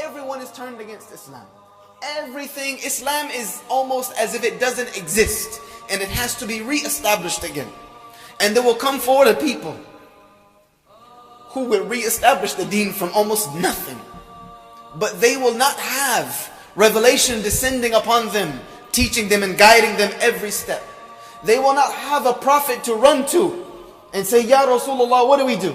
everyone is turned against Islam. Everything, Islam is almost as if it doesn't exist, and it has to be re-established again. And there will come forward a people who will re-establish the deen from almost nothing. But they will not have revelation descending upon them, teaching them and guiding them every step. They will not have a prophet to run to and say, Ya Rasulullah, what do we do?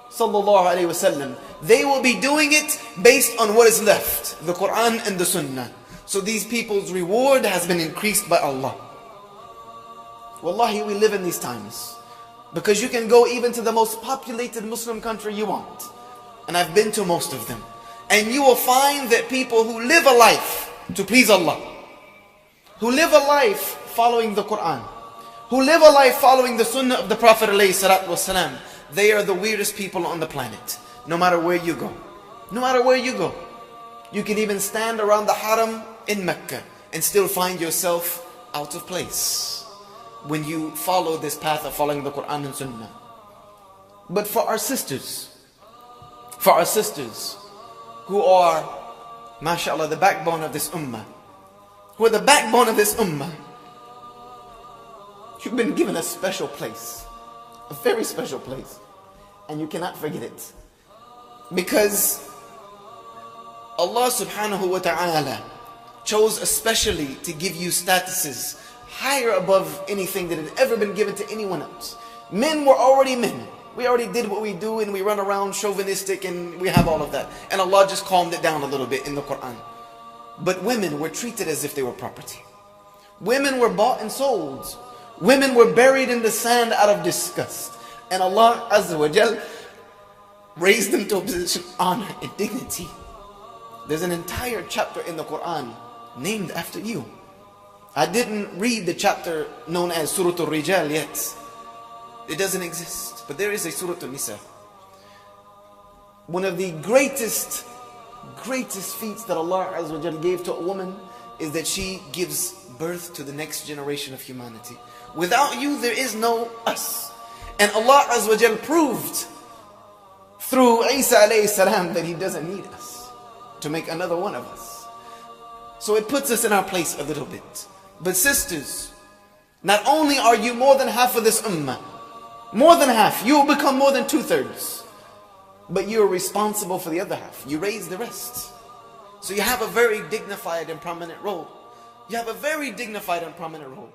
Sallallahu Alaihi Wasallam. They will be doing it based on what is left, the Quran and the Sunnah. So these people's reward has been increased by Allah. Wallahi, we live in these times. Because you can go even to the most populated Muslim country you want. And I've been to most of them. And you will find that people who live a life to please Allah, who live a life following the Quran, who live a life following the Sunnah of the Prophet ﷺ, they are the weirdest people on the planet. No matter where you go. No matter where you go. You can even stand around the Haram in Mecca and still find yourself out of place when you follow this path of following the Quran and Sunnah. But for our sisters who are, mashallah, the backbone of this ummah, who are the backbone of this ummah, you've been given a special place, a very special place, and you cannot forget it. Because Allah subhanahu wa ta'ala chose especially to give you statuses higher above anything that had ever been given to anyone else. Men were already men. We already did what we do, and we run around chauvinistic, and we have all of that. And Allah just calmed it down a little bit in the Quran. But women were treated as if they were property. Women were bought and sold. Women were buried in the sand out of disgust. And Allah Azza wa Jal raised them to a position of honor and dignity. There's an entire chapter in the Quran named after you. I didn't read the chapter known as Surah Al-Rijal yet. It doesn't exist. But there is a Surah Al-Nisa. One of the greatest feats that Allah Azza wa Jal gave to a woman is that she gives birth to the next generation of humanity. Without you, there is no us. And Allah Azza wa Jal proved through Isa alayhi salam that He doesn't need us to make another one of us. So it puts us in our place a little bit. But sisters, not only are you more than half of this ummah, more than half, you will become more than 2/3. But you are responsible for the other half. You raise the rest. So you have a very dignified and prominent role. You have a very dignified and prominent role.